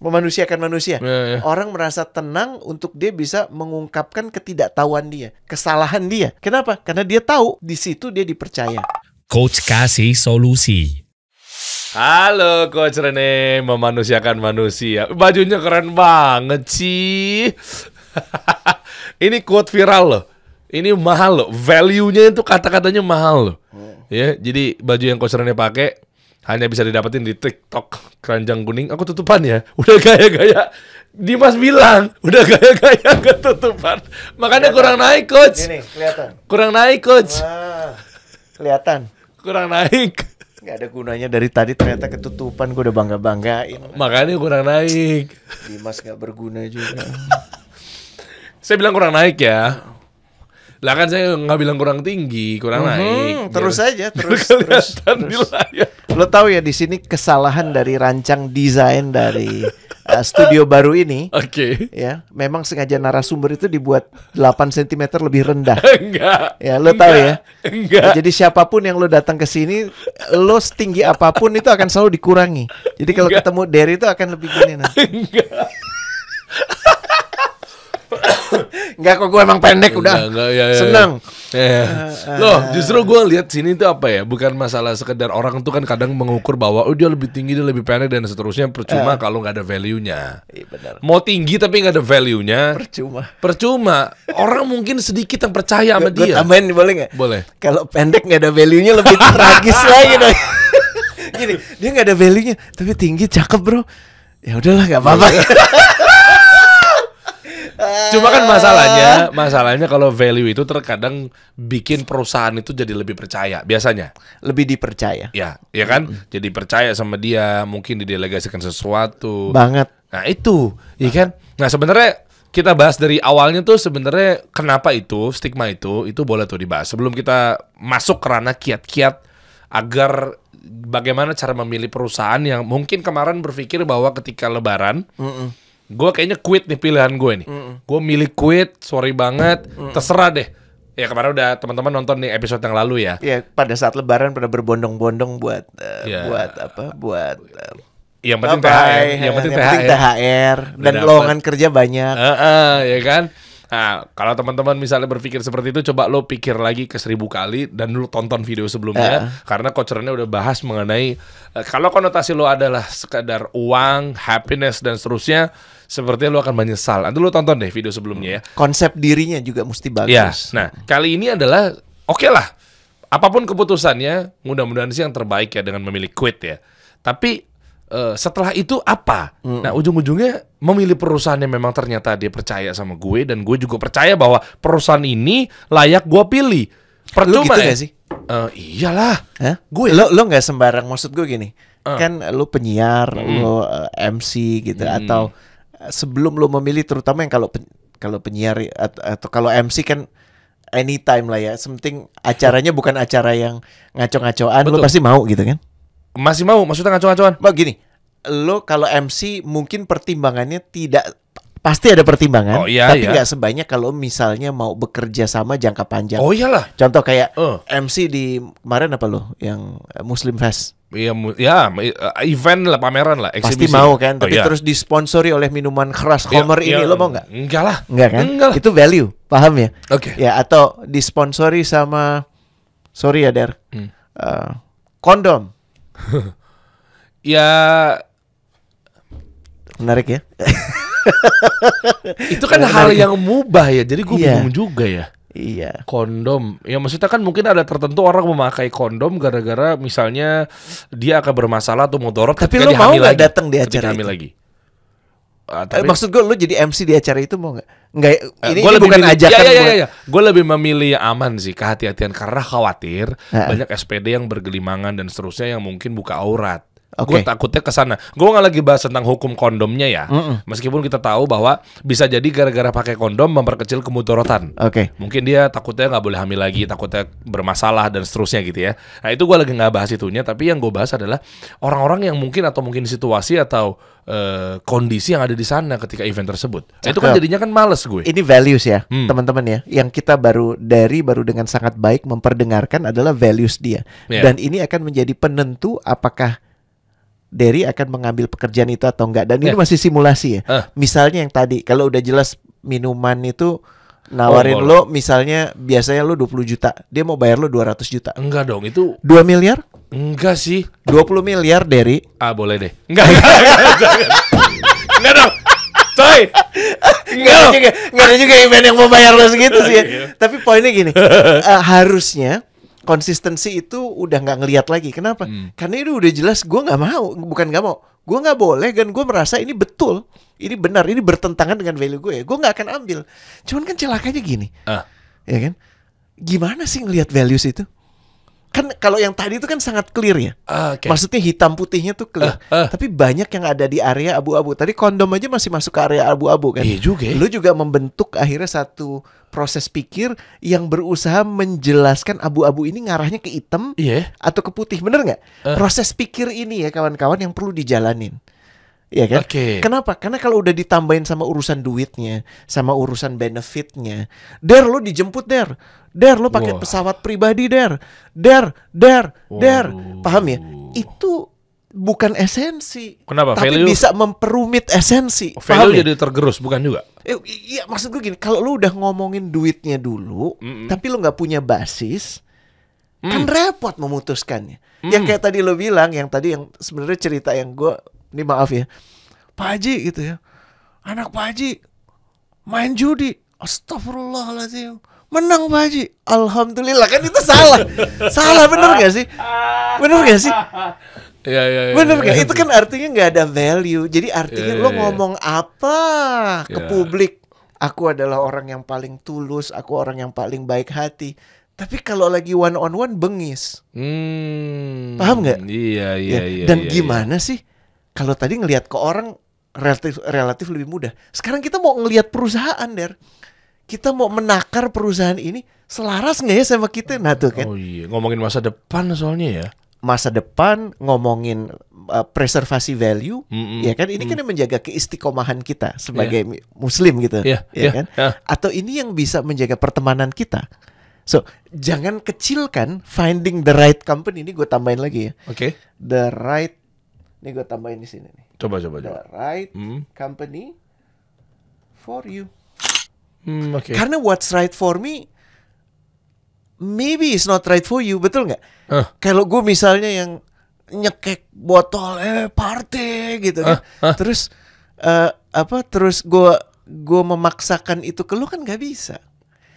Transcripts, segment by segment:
memanusiakan manusia. Ya. Orang merasa tenang untuk dia bisa mengungkapkan ketidaktahuan dia, kesalahan dia. Kenapa? Karena dia tahu di situ dia dipercaya. Coach kasih solusi. Halo Coach Rene, memanusiakan manusia. Bajunya keren banget sih. Ini quote viral loh. Ini mahal loh. Value-nya itu kata-katanya mahal loh. Ya, jadi baju yang Coach Rene pakai hanya bisa didapetin di TikTok keranjang kuning. Aku tutupan ya. Udah gaya-gaya. Dimas bilang udah gaya-gaya ketutupan. Makanya kurang naik Coach. Ini kelihatan. Kurang naik Coach. Wah, kelihatan. Kurang naik. Nggak ada gunanya dari tadi ternyata ketutupan. Gue udah bangga-banggain. Makanya kurang naik. Dimas nggak berguna juga. Saya bilang kurang naik ya. Lah kan saya nggak bilang kurang tinggi, kurang naik. Terus aja, terus. Kelihatan di layar. Lo tahu ya di sini kesalahan dari rancang desain dari studio baru ini. Oke. Ya, memang sengaja narasumber itu dibuat 8 cm lebih rendah. Enggak. Ya, lo tahu ya. Enggak. Jadi siapapun yang lo datang ke sini, lo setinggi apapun itu akan selalu dikurangi. Jadi kalau ketemu Derry itu akan lebih gini nanti. Enggak. Enggak kok, gue emang pendek udah. Enggak, ya. Seneng. Loh, justru gue lihat sini tuh apa ya? Bukan masalah sekedar orang tuh kan kadang mengukur bahwa dia lebih tinggi, dia lebih pendek dan seterusnya. Percuma kalau nggak ada value-nya. Iya benar. Mau tinggi tapi nggak ada value-nya. Percuma. Orang mungkin sedikit yang percaya sama Gue dia. tambahin boleh nggak? Boleh. Kalau pendek nggak ada value-nya lebih tragis lagi dong. Gini, dia nggak ada value-nya, tapi tinggi, cakep bro. Ya udahlah, nggak apa-apa. Cuma kan masalahnya kalau value itu terkadang bikin perusahaan itu jadi lebih percaya biasanya. Lebih dipercaya. Ya kan? Jadi percaya sama dia, mungkin didelegasikan sesuatu. Banget. Nah, itu, iya kan? Nah, sebenarnya kita bahas dari awalnya tuh sebenarnya kenapa itu stigma itu boleh tuh dibahas. Sebelum kita masuk ke ranah kiat-kiat agar bagaimana cara memilih perusahaan yang mungkin kemarin berpikir bahwa ketika lebaran gue kayaknya quit nih pilihan gue nih. Gue milih quit, sorry banget, terserah deh. Ya kemarin udah teman-teman nonton nih episode yang lalu ya. Iya, pada saat lebaran pada berbondong-bondong buat yang penting THR, yang penting THR dan lowongan kerja banyak. Ya kan? Nah, kalau teman-teman misalnya berpikir seperti itu, coba lo pikir lagi ke 1000 kali dan lo tonton video sebelumnya, karena Coach Rene udah bahas mengenai kalau konotasi lo adalah sekadar uang, happiness dan seterusnya, sepertinya lo akan menyesal. Nanti lo tonton deh video sebelumnya ya. Konsep dirinya juga mesti bagus. Ya, nah kali ini adalah oke lah, apapun keputusannya, mudah-mudahan sih yang terbaik ya dengan memilih quit ya. Tapi setelah itu apa? Nah ujung-ujungnya memilih perusahaan yang memang ternyata dia percaya sama gue dan gue juga percaya bahwa perusahaan ini layak gue pilih. Lu gitu gak sih? Iyalah. Gue lo nggak sembarang, maksud gue gini. Kan lo penyiar, lo MC gitu, atau sebelum lo memilih, terutama yang kalau penyiar atau kalau MC kan anytime lah ya. Sementing acaranya bukan acara yang ngaco-ngacoan, lo pasti mau gitu kan? Masih mau, maksudnya ngaco-ngacoan? Gini, lo kalau MC mungkin pertimbangannya tidak, pasti ada pertimbangan, tapi nggak sebanyak kalau misalnya mau bekerja sama jangka panjang. Oh iyalah. Contoh kayak MC di kemarin apa lo, yang Muslim Fest? Iya, event lah, pameran lah, eksibisi. Pasti mau kan, tapi terus disponsori oleh minuman keras Homer ini, lo mau nggak? Enggak lah. Enggak kan? Enggak lah. Itu value, paham ya? Oke. Ya, atau disponsori sama, sorry ya Der, kondom. Ya menarik ya. Itu kan hal yang mubah ya. Jadi gue bingung juga ya. Iya. Kondom. Ya maksudnya kan mungkin ada tertentu orang memakai kondom gara-gara misalnya dia akan bermasalah atau mudarat. Tapi lo mau nggak datang di acara itu? Lagi. Maksud gue lo jadi MC di acara itu mau nggak? Nggak. Ini bukan ajakan. Ya. Gue lebih memilih yang aman sih, kehati-hatian, karena khawatir banyak SPD yang bergelimangan dan seterusnya yang mungkin buka aurat. Gue takutnya ke sana. Gue nggak lagi bahas tentang hukum kondomnya ya. Meskipun kita tahu bahwa bisa jadi gara-gara pakai kondom memperkecil kemudaratan. Mungkin dia takutnya nggak boleh hamil lagi, takutnya bermasalah dan seterusnya gitu ya. Nah itu gue lagi nggak bahas itunya. Tapi yang gue bahas adalah orang-orang yang mungkin situasi atau kondisi yang ada di sana ketika event tersebut. Itu kan jadinya kan males gue. Ini values ya, teman-teman ya. Yang kita baru dengan sangat baik memperdengarkan adalah values dia. Dan ini akan menjadi penentu apakah Derry akan mengambil pekerjaan itu atau enggak. Dan ini masih simulasi ya. Misalnya yang tadi, kalau udah jelas minuman itu nawarin lo, misalnya biasanya lo 20 juta, dia mau bayar lo 200 juta. Enggak dong, itu 2 miliar? Enggak sih. 20 miliar Derry. Boleh deh. Enggak dong. Coy. Enggak ada juga event yang mau bayar lo segitu sih ya. Tapi poinnya gini, harusnya konsistensi itu udah nggak ngelihat lagi. Kenapa? Karena itu udah jelas gue nggak mau, bukan nggak mau, gue nggak boleh, dan gue merasa ini betul, ini benar, ini bertentangan dengan value gue nggak akan ambil. Cuman kan celakanya gini, ya kan? Gimana sih ngelihat values itu? Kan kalau yang tadi itu kan sangat clear ya. Maksudnya hitam putihnya tuh clear. Tapi banyak yang ada di area abu-abu. Tadi kondom aja masih masuk ke area abu-abu kan. Iya juga ya. Lu juga membentuk akhirnya satu proses pikir yang berusaha menjelaskan abu-abu ini ngarahnya ke hitam atau ke putih. Bener nggak? Proses pikir ini ya kawan-kawan yang perlu dijalanin. Iya kan? Kenapa? Karena kalau udah ditambahin sama urusan duitnya, sama urusan benefitnya, lo dijemput lo pakai pesawat pribadi der, paham ya? Itu bukan esensi. Kenapa? Tapi value bisa memperumit esensi. Value jadi tergerus, bukan juga? Iya, maksud gue gini, kalau lo udah ngomongin duitnya dulu, tapi lo nggak punya basis, kan repot memutuskannya. Yang kayak tadi lo bilang, yang sebenarnya cerita yang gue, ini maaf ya, Pak Haji gitu ya, anak Pak Haji main judi, astagfirullahaladzim, menang Pak Haji, alhamdulillah. Kan itu salah bener gak sih? Iya. Bener gak? Itu kan artinya nggak ada value. Jadi artinya lo ngomong apa ke publik, aku adalah orang yang paling tulus, aku orang yang paling baik hati. Tapi kalau lagi one on one bengis, paham nggak? Iya. Dan gimana sih? Kalau tadi ngelihat ke orang relatif lebih mudah. Sekarang kita mau ngelihat perusahaan, Der. Kita mau menakar perusahaan ini selaras nggak ya sama kita? Nah tuh kan. Oh iya, ngomongin masa depan soalnya ya. Masa depan, ngomongin preservasi value, ya kan? Ini kan yang menjaga keistiqomahan kita sebagai Muslim gitu, ya kan? Atau ini yang bisa menjaga pertemanan kita. So, jangan kecilkan finding the right company. Ini gue tambahin lagi ya. The right. Ini gue tambahin di sini nih. Coba. The right company for you. Okay. Karena what's right for me, maybe it's not right for you, betul nggak? Kalau gue misalnya yang nyekek botol, party gitu kan, terus terus gue memaksakan itu ke lu kan nggak bisa.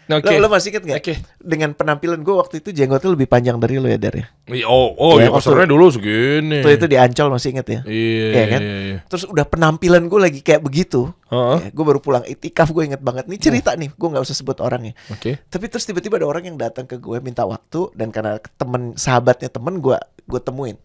Lo masih inget gak? Dengan penampilan gue waktu itu jenggotnya lebih panjang dari lo ya, Der ya? Ya pasarnya dulu segini. Itu di Ancol masih inget ya? Iya kan? Terus udah penampilan gue lagi kayak begitu. Gue baru pulang itikaf, gue inget banget. Ini cerita nih, gue gak usah sebut orangnya. Tapi terus tiba-tiba ada orang yang datang ke gue minta waktu. Dan karena sahabatnya temen gue temuin.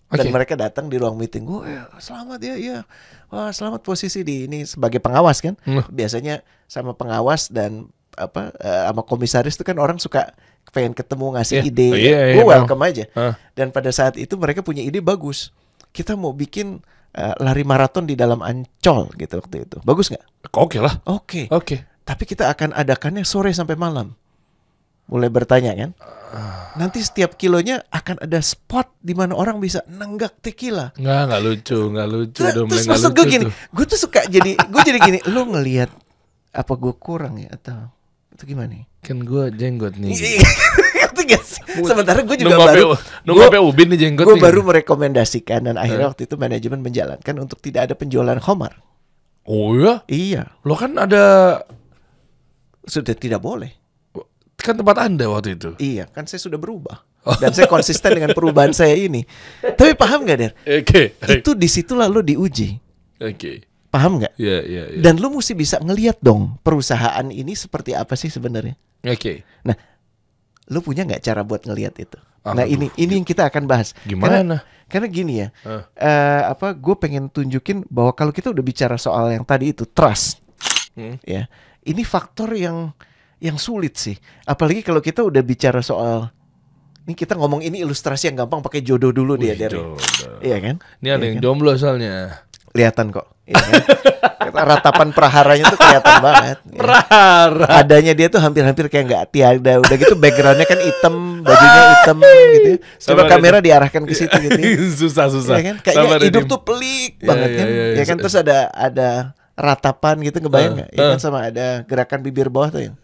Dan mereka datang di ruang meeting gue, selamat ya. Wah, selamat posisi di ini sebagai pengawas kan. Biasanya sama pengawas dan sama komisaris itu kan orang suka pengen ketemu, ngasih ide. Gue welcome aja. Dan pada saat itu mereka punya ide bagus. Kita mau bikin lari maraton di dalam Ancol gitu waktu itu. Bagus nggak? Oke lah. Oke. Tapi kita akan adakannya sore sampai malam. Mulai bertanya kan. Nanti setiap kilonya akan ada spot di mana orang bisa nenggak tequila. Nggak lucu. Terus maksud gue gini, gue tuh suka jadi gini. Lo ngelihat apa gue kurang ya atau itu gimana? Kan gue jenggot nih. Sementara gue juga baru nunggu ubin nih jenggot. Gue baru merekomendasikan dan akhirnya waktu itu manajemen menjalankan untuk tidak ada penjualan khamar. Oh ya? Iya. Lo kan ada sudah tidak boleh. Kan tempat Anda waktu itu. Iya, kan saya sudah berubah. Dan saya konsisten dengan perubahan saya ini. Tapi paham gak, Der? Itu disitulah lo diuji. Paham nggak? Iya. Dan lu mesti bisa ngelihat dong perusahaan ini seperti apa sih sebenarnya. Nah, lu punya nggak cara buat ngelihat itu? Nah ini yang kita akan bahas. Gimana? Karena gini ya, gue pengen tunjukin bahwa kalau kita udah bicara soal yang tadi itu trust, ya, ini faktor yang sulit sih. Apalagi kalau kita udah bicara soal ini, kita ngomong ini ilustrasi yang gampang pakai jodoh dulu dia, Der. Iya kan? Ini ada yang jomblo soalnya. Kelihatan kok. Ya kan? Ratapan praharanya tuh kelihatan banget. Prahara. Adanya dia tuh hampir-hampir kayak nggak tiada. Udah gitu backgroundnya kan hitam, bajunya hitam gitu. Coba kamera diarahkan ke situ gitu. Susah. Ya kan? Kayaknya hidup tuh pelik banget kan. Ya kan, terus ada ratapan gitu, ngebayang nggak? Ya kan, sama ada gerakan bibir bawah tuh yang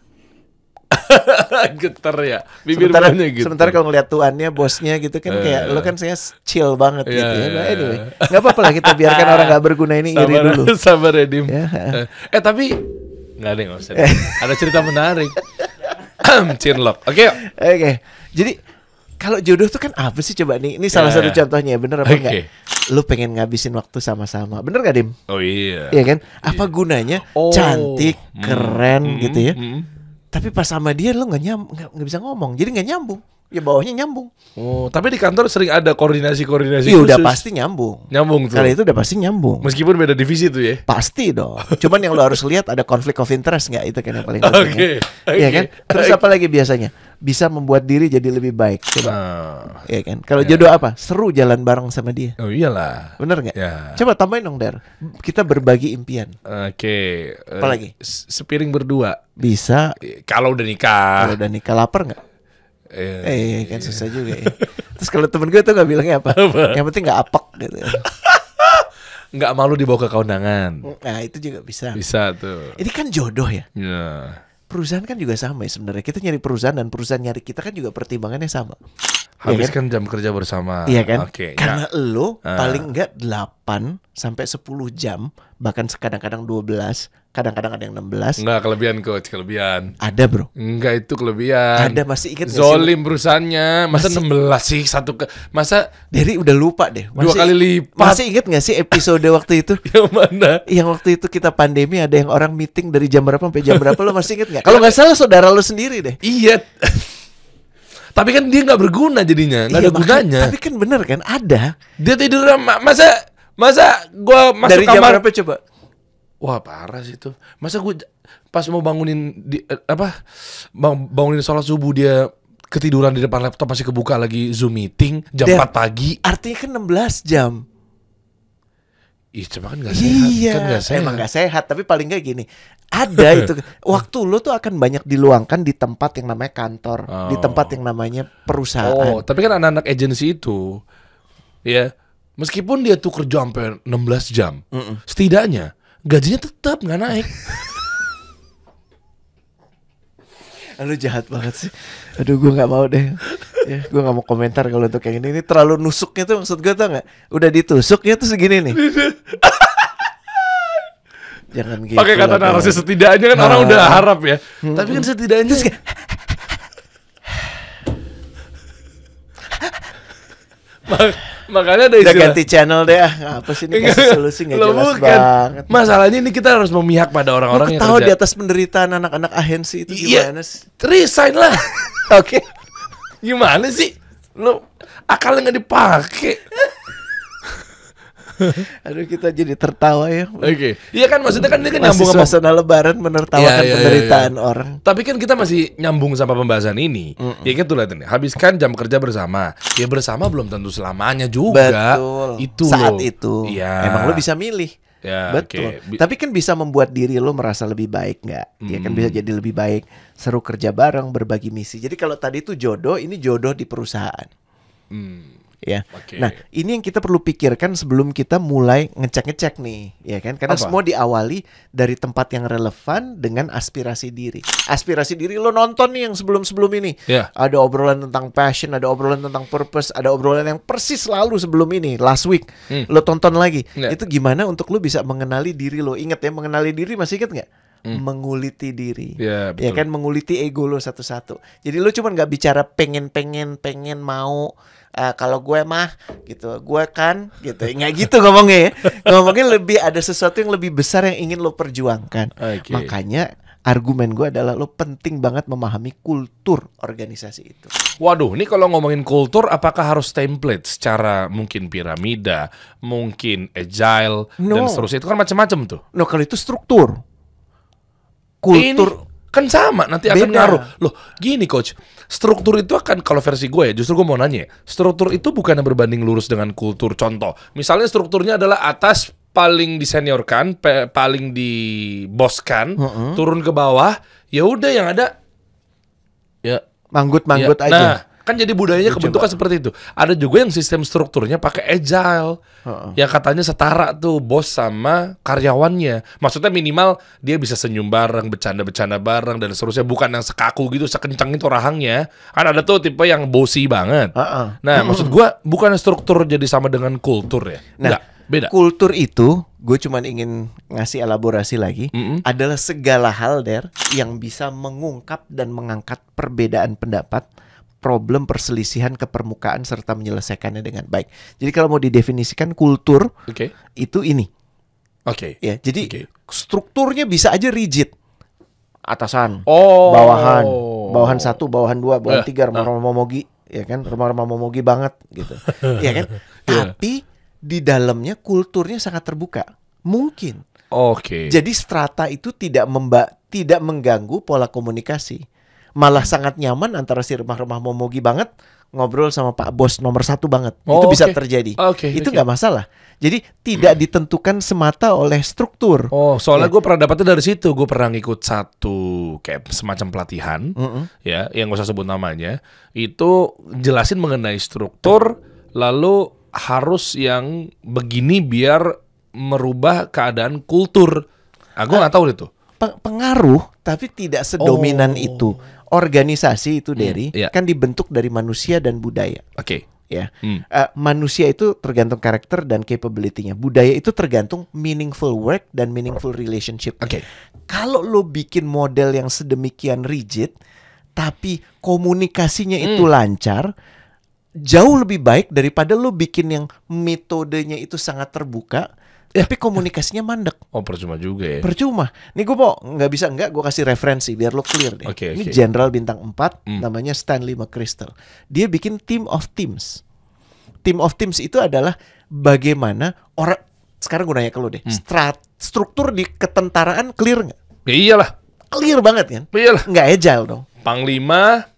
geter ya. Bibir bawahnya gitu. Sementara kalau ngeliat tuannya, bosnya gitu kan kayak lo kan saya chill banget gitu ya. Nah, anyway, nggak apa-apa lah kita biarkan orang nggak berguna ini iri dulu. Sabar ya, Dim. Ya. Tapi nggak ada, nggak usah. Ada cerita menarik. Cinlok. Oke. Jadi kalau jodoh tuh kan apa sih, coba nih? Ini salah satu contohnya, bener apa enggak? Lu pengen ngabisin waktu sama-sama, bener gak, Dim? Oh iya. Iya kan? Apa gunanya cantik, keren gitu ya? Tapi pas sama dia lo nggak bisa ngomong, jadi nggak nyambung. Ya bawahnya nyambung. Oh, tapi di kantor sering ada koordinasi Iya, udah pasti nyambung. Nyambung tuh. Kali itu udah pasti nyambung. Meskipun beda divisi tuh ya. Pasti dong. Cuman yang lo harus lihat ada konflik of interest nggak, itu kan yang paling penting. Iya kan? Terus apa lagi biasanya? Bisa membuat diri jadi lebih baik. Coba. Iya kan? Kalau jodoh apa? Seru jalan bareng sama dia. Oh iyalah. Bener nggak? Ya. Coba tambahin dong, Der. Kita berbagi impian. Oke. Apa lagi? Sepiring berdua. Bisa. Kalau udah nikah. Kalau udah nikah, lapar nggak? Kan susah juga ya. Terus kalau temen gue tuh gak bilangnya apa? Yang penting gak apek gitu. Nggak malu dibawa ke kondangan. Nah itu juga bisa. Bisa tuh. Ini kan jodoh ya. Ya. Perusahaan kan juga sama ya sebenarnya. Kita nyari perusahaan dan perusahaan nyari kita kan juga pertimbangannya sama. Habiskan jam kerja bersama. Iya kan? Oke. Karena lo paling enggak 8 sampai 10 jam, bahkan kadang-kadang 12, kadang-kadang ada yang 16. Enggak, kelebihan coach, kelebihan. Ada, Bro. Enggak, itu kelebihan. Ada, masih ingat gak sih? Zolim perusahaannya. Masa 16 sih masa Derry udah lupa deh. Dua kali lipat. Masih ingat gak sih episode waktu itu? Yang mana? Yang waktu itu kita pandemi, ada yang orang meeting dari jam berapa sampai jam berapa, lo masih ingat gak? Kalau gak salah saudara lo sendiri deh. Iya. Tapi kan dia nggak berguna jadinya, nggak ada gunanya. Tapi kan bener kan, ada. Dia tidur masa gua masuk dari kamar. Jam berapa coba? Wah parah sih itu. Masa gue pas mau bangunin bangunin sholat subuh dia ketiduran di depan laptop, masih kebuka lagi Zoom meeting jam 4 pagi. Artinya kan 16 jam. Ih, cuma kan gak sehat. Iya, Kan gak sehat. emang gak sehat. Tapi paling gak gini, ada itu. Waktu lo tuh akan banyak diluangkan di tempat yang namanya kantor, di tempat yang namanya perusahaan. Oh, tapi kan anak-anak agensi itu, ya, meskipun dia tuh kerja sampai 16 jam, setidaknya gajinya tetap gak naik. Lu jahat banget sih. Aduh, gue gak mau deh. Ya, gue gak mau komentar kalau untuk yang ini terlalu nusuknya tuh, maksud gue tau gak? Udah ditusuknya tuh segini nih. Jangan gitu. Pakai kata narasi setidaknya kan orang udah harap ya. Tapi kan setidaknya makanya ada udah istilah. ganti channel deh. Apa sih ini, kasih solusi gak jelas banget. Masalahnya ini kita harus memihak pada orang-orang yang tahu kerja. di atas penderitaan anak-anak agensi itu gimana sih? Resign lah. Oke. Gimana sih? Lu akalnya nggak dipakai. Aduh, kita jadi tertawa ya. Oke. Iya kan, maksudnya kan ini kan masih nyambung suasana lebaran menertawakan penderitaan orang. Tapi kan kita masih nyambung sama pembahasan ini. Ya kan tuh lihat nih, habiskan jam kerja bersama. Ya bersama belum tentu selamanya juga. Betul. Itu saat loh. itu. Iya. Emang lo bisa milih. Ya, betul. okay. Tapi kan bisa membuat diri lo merasa lebih baik nggak? Ya kan bisa jadi lebih baik. Seru kerja bareng, berbagi misi. Jadi kalau tadi itu jodoh, ini jodoh di perusahaan. Ya. Okay. Nah, ini yang kita perlu pikirkan sebelum kita mulai ngecek-ngecek nih, ya kan? Karena semua diawali dari tempat yang relevan dengan aspirasi diri. Aspirasi diri lo nonton nih yang sebelum-sebelum ini. Yeah. Ada obrolan tentang passion, ada obrolan tentang purpose, ada obrolan yang persis lalu sebelum ini, last week. Lo tonton lagi. Yeah. Itu gimana untuk lo bisa mengenali diri lo? Ingat ya, mengenali diri, masih ingat nggak? Menguliti diri, ya kan, menguliti ego lo satu-satu. Jadi lo cuma nggak bicara pengen mau. Kalau gue mah gitu, gue kan gitu, nggak gitu ngomongnya ya. Ngomongnya lebih ada sesuatu yang lebih besar yang ingin lo perjuangkan. Okay. Makanya argumen gue adalah lo penting banget memahami kultur organisasi itu. Waduh, ini kalau ngomongin kultur, apakah harus template secara mungkin piramida, mungkin agile dan seterusnya, itu kan macam-macam tuh. No, kalau itu struktur. Kultur ini kan sama, nanti akan ngaruh. Loh, gini coach, struktur itu akan, kalau versi gue ya, justru gue mau nanya, struktur itu bukan berbanding lurus dengan kultur. Contoh, misalnya strukturnya adalah atas paling diseniorkan, paling diboskan, turun ke bawah, ya udah yang ada ya manggut-manggut ya, aja. Nah, kan jadi budayanya kebentukan seperti itu. Ada juga yang sistem strukturnya pakai agile. Yang katanya setara tuh bos sama karyawannya. Maksudnya minimal dia bisa senyum bareng, bercanda-bercanda bareng dan seterusnya, bukan yang sekaku gitu, sekencang itu rahangnya. Kan ada tuh tipe yang bossy banget. Nah, maksud gua bukan struktur jadi sama dengan kultur ya. Nah, beda. Kultur itu, gue cuman ingin ngasih elaborasi lagi, adalah segala hal yang bisa mengungkap dan mengangkat perbedaan pendapat, problem, perselisihan ke permukaan serta menyelesaikannya dengan baik. Jadi kalau mau didefinisikan kultur, itu ini. Ya, jadi strukturnya bisa aja rigid. Atasan, bawahan 1, bawahan 2, bawahan 3, remah-remah momogi, ya kan? Remah-remah momogi banget gitu. Ya kan? Tapi di dalamnya kulturnya sangat terbuka. Mungkin. Jadi strata itu tidak mengganggu pola komunikasi. Malah sangat nyaman antara si remah-remah momogi banget ngobrol sama Pak Bos nomor 1 banget. Itu bisa terjadi. Itu nggak masalah. Jadi tidak ditentukan semata oleh struktur. Soalnya gue pernah dapetnya dari situ. Gue pernah ngikut satu kayak semacam pelatihan, ya, yang gak usah sebut namanya. Itu jelasin mengenai struktur, lalu harus yang begini biar merubah keadaan kultur. Gue nggak tahu itu. Pengaruh, tapi tidak sedominan itu. Organisasi itu kan dibentuk dari manusia dan budaya. Ya, manusia itu tergantung karakter dan capability-nya. Budaya itu tergantung meaningful work dan meaningful relationship. Kalau lo bikin model yang sedemikian rigid, tapi komunikasinya itu lancar, jauh lebih baik daripada lo bikin yang metodenya itu sangat terbuka, tapi komunikasinya mandek. Percuma juga ya. Percuma. Nih gue mau gue kasih referensi biar lo clear deh. Ini Jenderal Bintang 4 namanya Stanley McChrystal. Dia bikin Team of Teams. Team of Teams itu adalah bagaimana orang, sekarang gue nanya ke lo deh, struktur di ketentaraan clear nggak? Ya iyalah. Clear banget kan? Iyalah. Nggak agile dong. Panglima,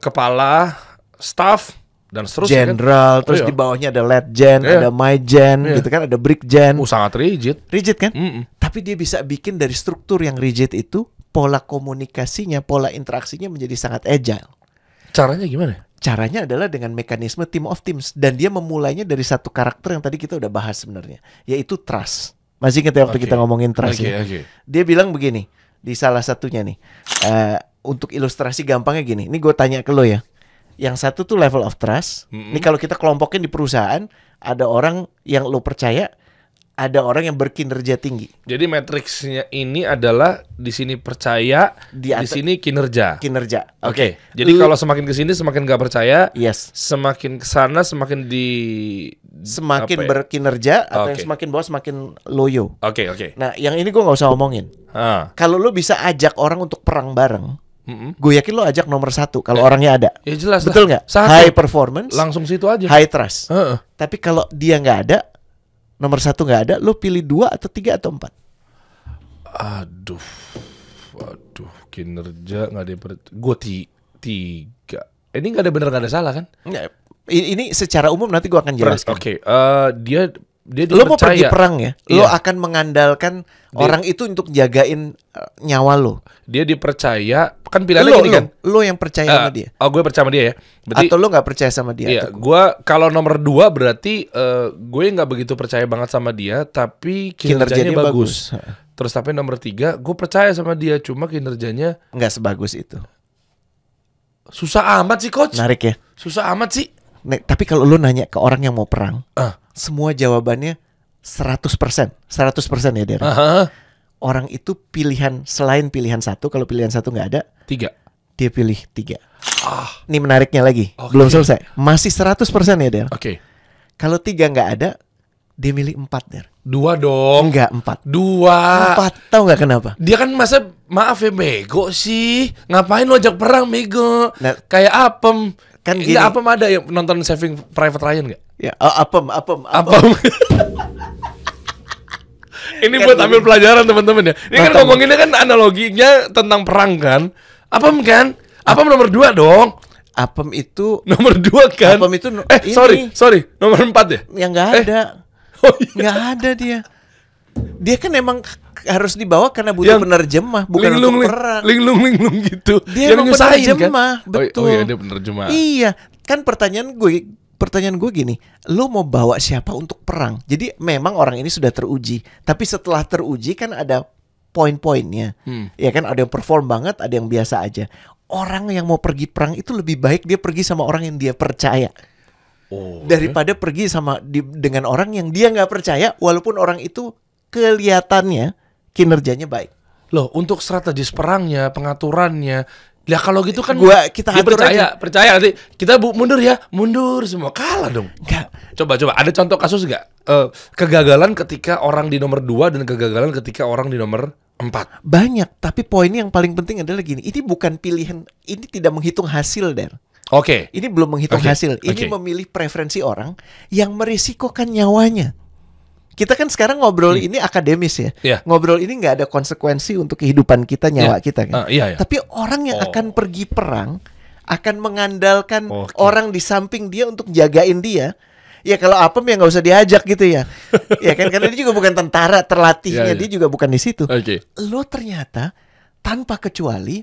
kepala staff, dan seterusnya Jenderal, terus di bawahnya ada Letjen, ada Majen, gitu kan, ada Brigjen. Sangat rigid. Rigid kan? Tapi dia bisa bikin dari struktur yang rigid itu, pola komunikasinya, pola interaksinya menjadi sangat agile. Caranya gimana? Caranya adalah dengan mekanisme Team of Teams. Dan dia memulainya dari satu karakter yang tadi kita udah bahas sebenarnya, yaitu trust. Masih ingat ya waktu kita ngomongin trust ya? Dia bilang begini, di salah satunya nih, untuk ilustrasi gampangnya gini, ini gue tanya ke lo ya. Yang satu tuh level of trust. Ini kalau kita kelompokin di perusahaan, ada orang yang lo percaya, ada orang yang berkinerja tinggi. Jadi matriksnya ini adalah di sini percaya, di sini kinerja. Oke. Jadi kalau semakin ke sini semakin gak percaya, semakin ke sana semakin berkinerja, atau yang semakin bawah semakin loyo. Oke. Nah, yang ini gue nggak usah omongin. Kalau lo bisa ajak orang untuk perang bareng, gue yakin lo ajak nomor 1 kalau orangnya ada. Ya jelas. Betul nggak? High performance, langsung situ aja. High trust. Tapi kalau dia nggak ada, nomor 1 nggak ada, lo pilih 2 atau 3 atau 4? Aduh, kinerja nggak ada. Gue 3. Ini nggak ada benar nggak ada salah kan? Ini secara umum nanti gue akan jelaskan. Dia lo mau pergi perang ya, lo akan mengandalkan orang itu untuk jagain nyawa lo. Dia dipercaya, kan pilihannya gini kan. Lo yang percaya sama dia. Gue percaya sama dia ya. Berarti, atau lo nggak percaya sama dia? Iya, gue kalau nomor 2 berarti gue nggak begitu percaya banget sama dia, tapi kinerjanya bagus. Terus tapi nomor 3 gue percaya sama dia, cuma kinerjanya nggak sebagus itu. Susah amat sih coach. Menarik ya. Susah amat sih. Tapi kalau lo nanya ke orang yang mau perang, semua jawabannya 100%. 100% ya Der. Orang itu pilihan, selain pilihan 1, kalau pilihan 1 nggak ada, 3. Dia pilih 3. Ini menariknya lagi, belum selesai. Masih 100% ya Der. Kalau 3 nggak ada, dia milih 4 Der. 2 dong. Enggak, 4. 2. Tahu nggak kenapa? Dia kan masa, maaf ya, bego sih. Ngapain lo ajak perang bego? Kayak Apem. Kan gini. Apem ada yang nonton Saving Private Ryan nggak? Ya, Apem. Ini kan buat ambil pelajaran teman-teman ya. Ini kan ngomonginnya kan analoginya tentang perang kan. Apem kan? Apem nomor 2 dong. Apem itu nomor 2 kan? Apem itu sorry. Nomor 4 ya? Yang nggak ada. Nggak ada dia. Dia kan emang harus dibawa karena butuh penerjemah, bukan untuk perang. Linglung gitu. Dia emang penerjemah, kan? betul. Oh iya, dia penerjemah. Iya, kan pertanyaan gue gini, lo mau bawa siapa untuk perang? Jadi memang orang ini sudah teruji, tapi setelah teruji kan ada poin-poinnya. Ya kan, ada yang perform banget, ada yang biasa aja. Orang yang mau pergi perang itu lebih baik dia pergi sama orang yang dia percaya. Daripada pergi dengan orang yang dia nggak percaya, walaupun orang itu kelihatannya kinerjanya baik. Loh, untuk strategis perangnya, pengaturannya, ya kalau gitu kan kita dia atur percaya nanti kita mundur semua, kalah dong. Enggak. Coba ada contoh kasus nggak? Kegagalan ketika orang di nomor 2 dan kegagalan ketika orang di nomor 4. Banyak, tapi poinnya yang paling penting adalah gini, ini bukan pilihan, ini tidak menghitung hasil, Der. Oke. Ini belum menghitung hasil, ini memilih preferensi orang yang merisikokan nyawanya. Kita kan sekarang ngobrol ini akademis ya. Yeah. Ngobrol ini nggak ada konsekuensi untuk kehidupan kita, nyawa kita kan. Iya. Tapi orang yang akan pergi perang akan mengandalkan orang di samping dia untuk jagain dia. Ya kalau apem ya nggak usah diajak gitu ya. Ya kan, karena dia juga bukan tentara terlatihnya, dia juga bukan di situ. Lo ternyata tanpa kecuali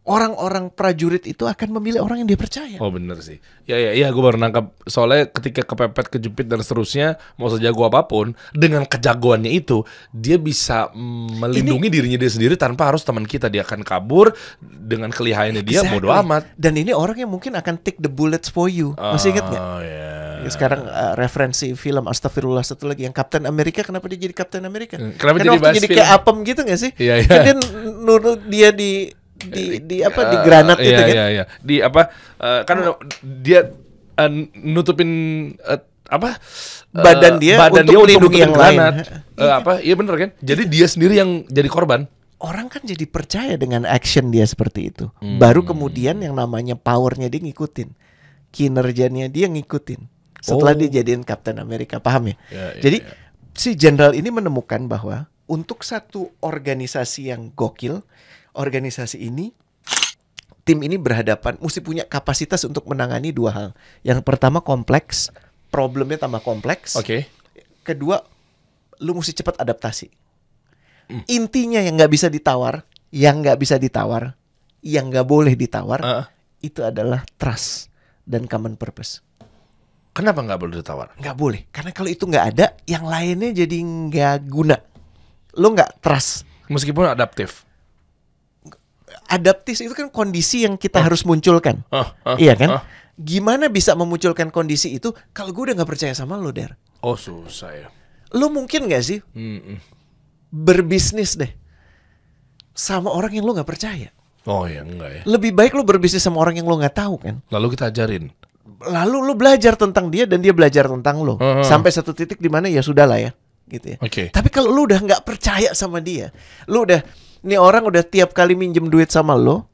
orang-orang prajurit itu akan memilih orang yang dia percaya. Oh bener sih. Ya gue baru nangkap. Soalnya ketika kepepet, kejepit dan seterusnya, mau sejago apapun, dengan kejagoannya itu dia bisa melindungi dirinya dia sendiri tanpa harus teman kita. Dia akan kabur dengan kelihayannya dia, bodo amat. Dan ini orang yang mungkin akan take the bullets for you. Masih ingat nggak? Sekarang referensi film Astagfirullah satu lagi yang Captain America. Kenapa dia jadi Captain America? Kenapa waktu jadi kayak apem gitu nggak sih? Iya. Kan dia nurut dia di granat gitu kan? Iya. Di apa? Kan dia nutupin badan dia untuk melindungi yang lain. Iya bener kan? Jadi dia sendiri yang jadi korban. Orang kan jadi percaya dengan action dia seperti itu. Baru kemudian yang namanya powernya dia ngikutin, kinerjanya dia ngikutin. Setelah dia jadiin Captain America, paham ya? Jadi si jenderal ini menemukan bahwa untuk satu organisasi yang gokil, organisasi ini, tim ini berhadapan, mesti punya kapasitas untuk menangani dua hal. Yang pertama kompleks, problemnya tambah kompleks. Kedua, lu mesti cepat adaptasi. Intinya yang nggak bisa ditawar, yang nggak boleh ditawar, itu adalah trust dan common purpose. Kenapa nggak boleh ditawar? Nggak boleh, karena kalau itu nggak ada, yang lainnya jadi nggak guna. Lu nggak trust. Meskipun adaptif. Adaptif itu kan kondisi yang kita harus munculkan. Iya kan? Gimana bisa memunculkan kondisi itu kalau gue udah nggak percaya sama lo, Der? Oh susah ya. Lo mungkin nggak sih berbisnis deh sama orang yang lo nggak percaya? Oh ya enggak ya. Lebih baik lo berbisnis sama orang yang lo nggak tahu kan? Lalu kita ajarin. Lalu lo belajar tentang dia dan dia belajar tentang lo. Sampai satu titik di mana ya sudahlah ya, gitu ya. Tapi kalau lo udah nggak percaya sama dia, lo udah, nih orang udah tiap kali minjem duit sama lo,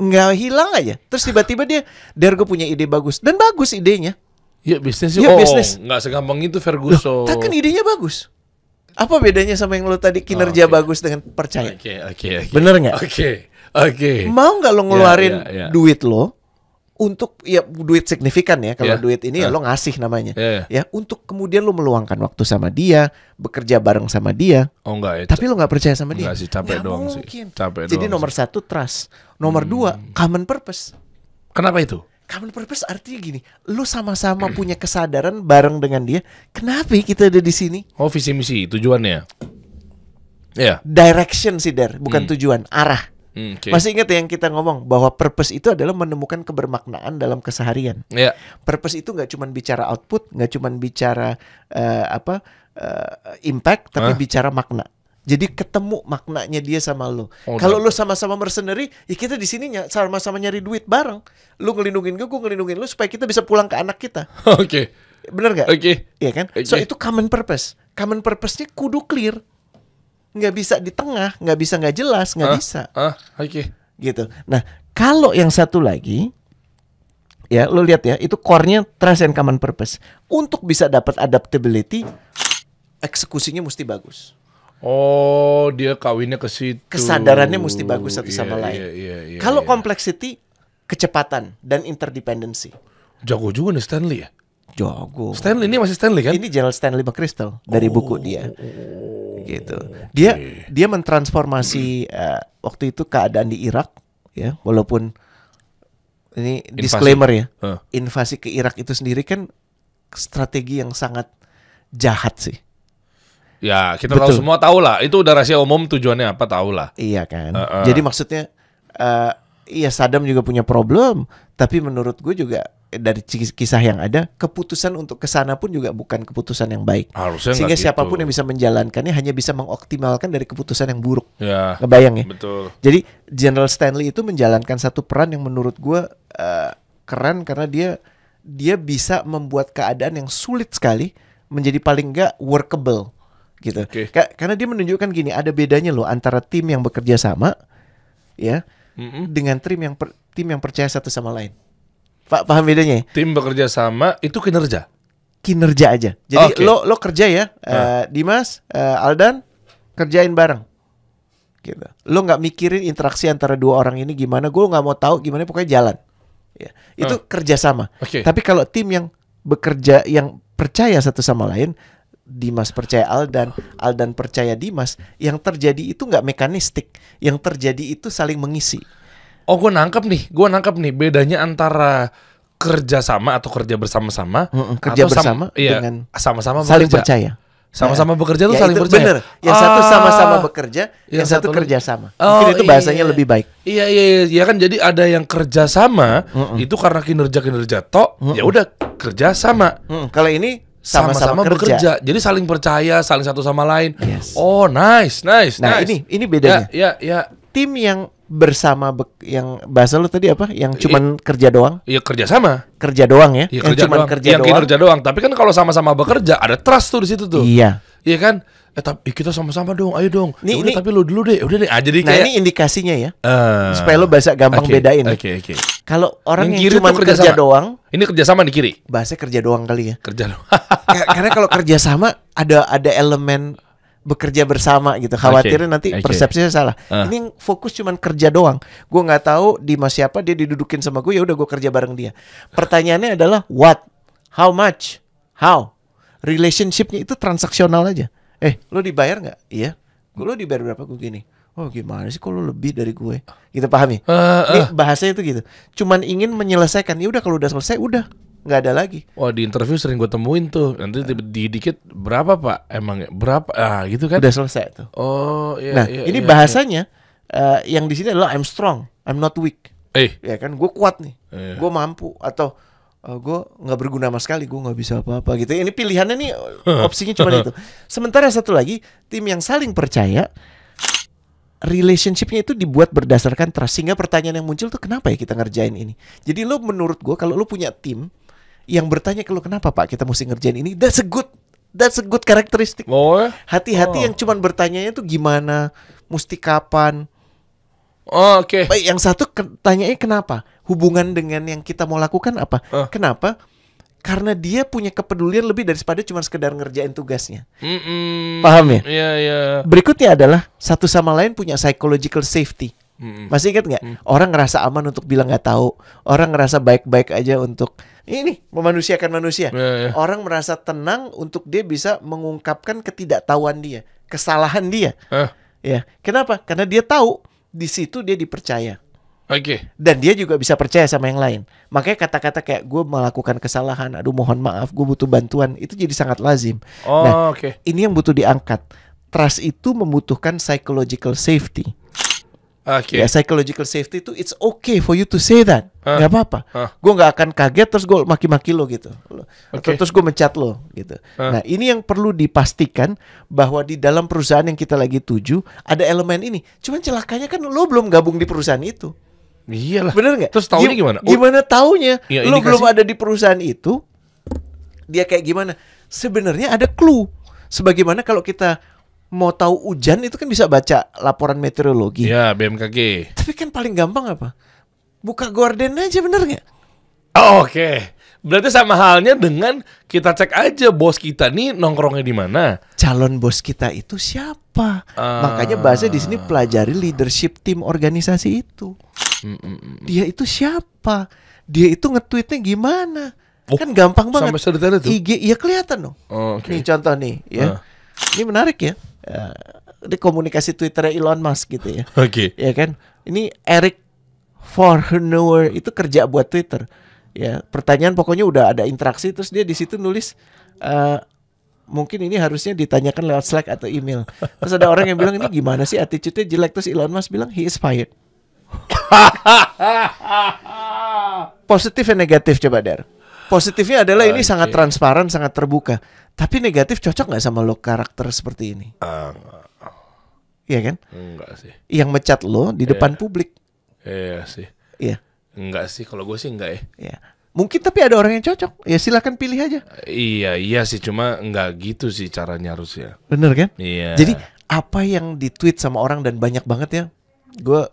nggak hilang aja. Terus tiba-tiba dia, Der gue punya ide bagus. Dan bagus idenya. Ya bisnis sih. Bisnis. Nggak segampang itu Ferguson. Kan idenya bagus. Apa bedanya sama yang lo tadi kinerja bagus dengan percaya? Oke. Bener nggak? Oke. Mau nggak lo ngeluarin duit lo untuk duit signifikan ya, kalau duit ini ya lo ngasih namanya, ya untuk kemudian lo meluangkan waktu sama dia, bekerja bareng sama dia. Oh enggak ya. Tapi lo nggak percaya sama dia. Enggak sih, capek doang sih. Jadi nomor satu trust, nomor dua common purpose. Kenapa itu? Common purpose artinya gini, lo sama-sama punya kesadaran bareng dengan dia. Kenapa kita ada di sini? Oh visi misi tujuannya. Direction sih Der, bukan tujuan, arah. Masih ingat yang kita ngomong bahwa purpose itu adalah menemukan kebermaknaan dalam keseharian. Purpose itu nggak cuma bicara output, nggak cuma bicara impact, tapi bicara makna. Jadi ketemu maknanya dia sama lo. Kalau lo sama-sama mercenary, ya kita di sini sama-sama nyari duit bareng. Lo ngelindungin gue ngelindungin lo supaya kita bisa pulang ke anak kita. Bener nggak? Iya kan? So itu common purpose. Common purpose-nya kudu clear. Nggak bisa di tengah, nggak bisa nggak jelas, nggak bisa. Gitu. Nah, kalau yang satu lagi, ya lo lihat ya, itu core-nya trust and common purpose. Untuk bisa dapat adaptability, eksekusinya mesti bagus. Oh, dia kawinnya ke situ. Kesadarannya mesti bagus satu sama lain. Kalau complexity, kecepatan dan interdependency. Jago juga nih Stanley ya. Jago. Stanley ini masih Stanley kan? Ini General Stanley McChrystal dari buku dia. Gitu. Dia mentransformasi waktu itu keadaan di Irak ya, walaupun ini disclaimer ya. Invasi ke Irak itu sendiri kan strategi yang sangat jahat sih. Ya, kita tahu semua tahu lah. Itu udah rahasia umum tujuannya apa tahu lah. Iya kan. Jadi maksudnya iya Saddam juga punya problem, tapi menurut gue juga dari kisah yang ada, keputusan untuk kesana pun juga bukan keputusan yang baik. Harusnya sehingga siapapun yang bisa menjalankannya hanya bisa mengoptimalkan dari keputusan yang buruk. Ya, ngebayang ya? Betul. Jadi General Stanley itu menjalankan satu peran yang menurut gue keren karena dia bisa membuat keadaan yang sulit sekali menjadi paling enggak workable gitu. Karena dia menunjukkan gini, ada bedanya loh antara tim yang bekerja sama ya dengan tim yang percaya satu sama lain. Paham bedanya ya? Tim bekerja sama itu kinerja aja. Jadi lo kerja ya, Dimas, Aldan kerjain bareng. Gitu. Lo nggak mikirin interaksi antara dua orang ini gimana, gue nggak mau tahu gimana, pokoknya jalan. Ya. Itu kerja sama. Tapi kalau tim yang bekerja yang percaya satu sama lain, Dimas percaya Aldan, Aldan percaya Dimas, yang terjadi itu nggak mekanistik, yang terjadi itu saling mengisi. Oh, gue nangkep nih bedanya antara kerja sama atau kerja bersama-sama, kerja bersama dengan sama-sama saling bekerja. percaya. Sama-sama bekerja tuh ya saling itu percaya. Bener. Yang satu sama-sama bekerja, yang satu kerja sama. Mungkin itu bahasanya lebih baik. Iya kan, jadi ada yang kerja sama itu karena kinerja tok, ya udah kerja sama. Kalau ini sama-sama bekerja. Jadi saling percaya, saling satu sama lain. Yes. Oh, nice. Nah, ini bedanya. Ya. Tim yang bersama yang bahasa lu tadi apa? Yang cuman kerja doang? Iya, kerja sama. Kerja doang ya? Yang cuman kerja doang. Kinerja doang. Tapi kan kalau sama-sama bekerja ada trust tuh di situ tuh. Iya. Iya kan? Tapi kita sama-sama dong, ayo dong. Udah, tapi lu dulu deh. Udah deh. Jadi kayak ini indikasinya ya. Supaya lu bahasa gampang bedain. Oke. Kalau orang yang cuma kerja doang, ini kerja sama di kiri. Bahasa kerja doang kali ya. Kerja doang. Karena kalau kerja sama ada elemen bekerja bersama gitu. Khawatirnya nanti persepsinya salah. Ini fokus cuman kerja doang. Gue nggak tahu Dimas siapa, dia didudukin sama gue, ya udah gue kerja bareng dia. Pertanyaannya adalah what, how much, how. Relationshipnya itu transaksional aja. Lo dibayar nggak? Iya. Lo dibayar berapa? Gue gini. Oh gimana sih kalau lebih dari gue? Gitu, pahami? Ini bahasanya itu gitu. Cuman ingin menyelesaikan. Ya udah kalau udah selesai udah. Nggak ada lagi. Wah, di interview sering gue temuin tuh. Nanti dikit berapa pak? Emangnya berapa? Gitu kan? Udah selesai tuh. Oh iya. Nah ini bahasanya yang di sini adalah I'm strong, I'm not weak. Ya kan, gue kuat nih, gue mampu, atau gue nggak berguna sama sekali, gue nggak bisa apa-apa gitu. Ini pilihannya nih, opsinya cuma itu. Sementara satu lagi, tim yang saling percaya, relationshipnya itu dibuat berdasarkan trust. Sehingga pertanyaan yang muncul tuh, kenapa ya kita ngerjain ini? Jadi lo menurut gue, kalau lo punya tim yang bertanya ke lo, kenapa pak kita mesti ngerjain ini, that's a good karakteristik. Hati-hati yang cuman bertanyanya tuh gimana, mesti kapan. Oke. Baik, yang satu tanyanya kenapa, hubungan dengan yang kita mau lakukan apa. Kenapa? Karena dia punya kepedulian lebih daripada cuma sekedar ngerjain tugasnya. Paham ya? Iya. Berikutnya adalah satu sama lain punya psychological safety. Masih ingat nggak? Orang ngerasa aman untuk bilang nggak tahu. Orang ngerasa baik-baik aja untuk ini memanusiakan manusia. Orang merasa tenang untuk dia bisa mengungkapkan ketidaktahuan dia, kesalahan dia. Ya, kenapa? Karena dia tahu di situ dia dipercaya. Dan dia juga bisa percaya sama yang lain. Makanya kata-kata kayak gue melakukan kesalahan, aduh mohon maaf, gue butuh bantuan, itu jadi sangat lazim. Ini yang butuh diangkat. Trust itu membutuhkan psychological safety. Ya, psychological safety itu it's okay for you to say that. Gak apa-apa. Gue gak akan kaget terus gue maki-maki lo gitu. Terus gue mencat lo gitu. Nah ini yang perlu dipastikan, bahwa di dalam perusahaan yang kita lagi tuju ada elemen ini. Cuman celakanya kan lo belum gabung di perusahaan itu. Iyalah. Bener gak? Terus taunya gimana? Gimana taunya? Ya, lo belum ada di perusahaan itu. Dia kayak gimana? Sebenarnya ada clue. Sebagaimana kalau kita mau tahu hujan itu kan bisa baca laporan meteorologi. Ya, BMKG. Tapi kan paling gampang apa? Buka gorden aja, bener nggak? Oke. Berarti sama halnya dengan kita cek aja bos kita nih nongkrongnya di mana. Calon bos kita itu siapa? Makanya bahasa di sini pelajari leadership tim organisasi itu. Dia itu siapa? Dia itu nge-tweetnya gimana? Kan gampang banget. Sampai sedetail itu. IG ya kelihatan dong. Nih contoh nih ya. Ini menarik ya. Di komunikasi Twitternya Elon Musk gitu ya. Oke. Ya kan? Ini Eric Fornauer itu kerja buat Twitter. Ya, pertanyaan pokoknya udah ada interaksi terus dia di situ nulis mungkin ini harusnya ditanyakan lewat Slack atau email. Terus ada orang yang bilang ini gimana sih attitude-nya jelek, terus Elon Musk bilang he is fired. Positif dan negatif coba Der. Positifnya adalah ini sangat transparan, sangat terbuka. Tapi negatif cocok nggak sama lo karakter seperti ini? Iya kan? Enggak sih. Yang mecat lo di depan publik. Iya sih. Iya. Enggak sih, kalau gue sih enggak ya. Iya. Mungkin tapi ada orang yang cocok. Ya silakan pilih aja. Iya sih, cuma enggak gitu sih caranya harusnya. Bener kan? Iya. Jadi apa yang di-tweet sama orang dan banyak banget ya. Gue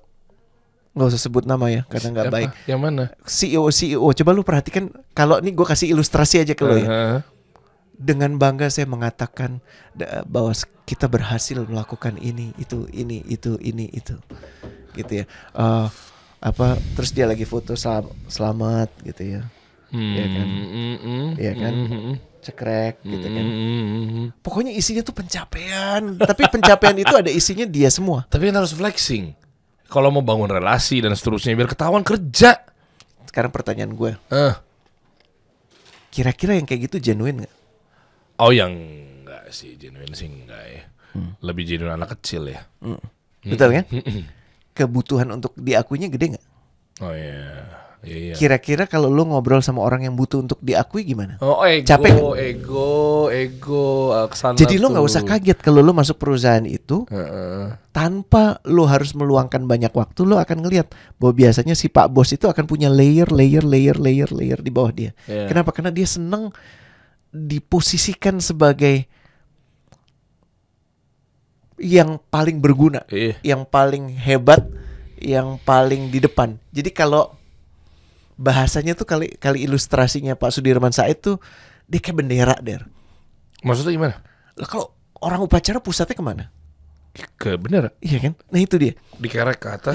nggak usah sebut nama ya karena nggak baik. Yang mana? CEO. Coba lu perhatikan. Kalau nih gue kasih ilustrasi aja ke lo ya. Dengan bangga saya mengatakan bahwa kita berhasil melakukan ini, itu, gitu ya. Terus dia lagi foto selamat gitu ya. Ya kan? Ya kan? Cekrek gitu kan. Pokoknya isinya tuh pencapaian. Tapi pencapaian itu ada isinya dia semua. Tapi kan harus flexing. Kalau mau bangun relasi dan seterusnya biar ketahuan kerja. Sekarang pertanyaan gue. Kira-kira yang kayak gitu genuine gak? Oh yang enggak sih, genuine sih enggak ya. Lebih genuine anak kecil ya. Betul kan? Kebutuhan untuk diakuinya gede gak? Oh iya. Kira-kira kalau lu ngobrol sama orang yang butuh untuk diakui gimana? Oh ego, capek gak? ego kesana. Jadi lu gak usah kaget kalau lu masuk perusahaan itu tanpa lu harus meluangkan banyak waktu, lu akan ngelihat bahwa biasanya si Pak Bos itu akan punya layer di bawah dia. Kenapa? Karena dia seneng diposisikan sebagai yang paling berguna, yang paling hebat, yang paling di depan. Jadi kalau bahasanya tuh kali ilustrasinya Pak Sudirman Said tuh dia kayak bendera Der. Maksudnya gimana? Lah kalau orang upacara pusatnya kemana? Ke bendera. Iya kan? Nah itu dia. Dikerek ke atas.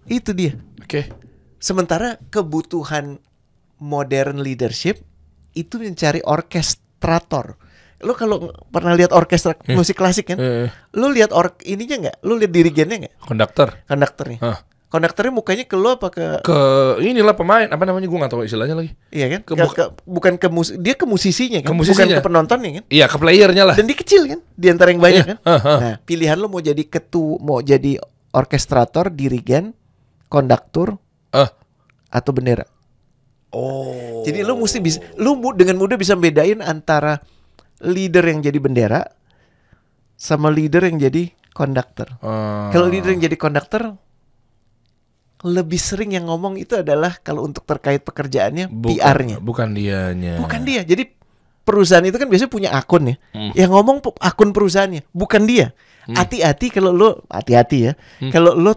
Itu dia. Oke. Sementara kebutuhan modern leadership itu mencari orkestrator. Lo kalau pernah lihat orkestra musik klasik kan? Lo lihat ininya nggak? Lo lihat dirigennya nggak? Konduktornya. Konduktornya mukanya ke lo apa ke inilah pemain apa namanya, gue nggak tahu istilahnya lagi. Iya kan? Bukan dia ke musisinya kan? Bukan ke penontonnya kan? Iya, ke playernya lah. Dan dia kecil kan? Di antara yang banyak kan? Nah, pilihan lo mau jadi mau jadi orkestrator, dirigen, konduktor, atau bendera. Oh. Jadi lo mesti bisa, dengan mudah bisa bedain antara leader yang jadi bendera sama leader yang jadi konduktor. Kalau leader yang jadi konduktor lebih sering yang ngomong itu adalah kalau untuk terkait pekerjaannya PR-nya. Bukan dianya. Bukan dia. Jadi perusahaan itu kan biasanya punya akun ya. Yang ngomong akun perusahaannya, bukan dia. Hati-hati ya. Kalau lo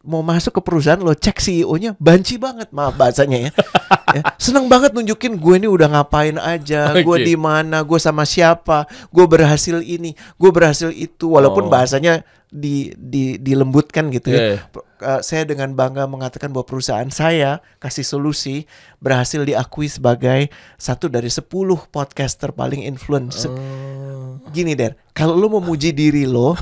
mau masuk ke perusahaan, lo cek CEO-nya banci banget, maaf bahasanya ya. Seneng banget nunjukin gue ini udah ngapain aja, gue di mana, gue sama siapa, gue berhasil ini, gue berhasil itu, walaupun bahasanya dilembutkan gitu ya. Saya dengan bangga mengatakan bahwa perusahaan saya kasih solusi berhasil diakui sebagai 1 dari 10 podcaster paling influence. Gini Der, kalau lo mau muji diri lo,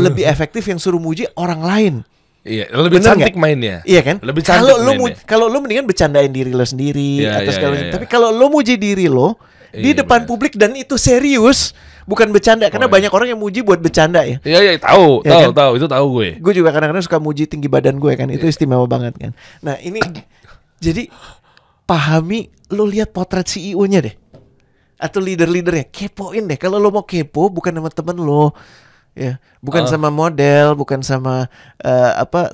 lebih efektif yang suruh muji orang lain. Iya, lebih cantik mainnya. Iya kan? Lebih cantik kalau lu mendingan bercandain diri lo sendiri atau segala macam. Tapi kalau lu muji diri lo di depan publik dan itu serius, bukan bercanda, karena banyak orang yang muji buat bercanda ya. Iya, tahu itu tahu gue. Gue juga kadang-kadang suka muji tinggi badan gue kan, itu istimewa banget kan. Nah, ini jadi pahami, lu lihat potret CEO-nya deh. Atau leader-leadernya, kepoin deh. Kalau lo mau kepo bukan sama temen lo. Ya, bukan sama model, bukan sama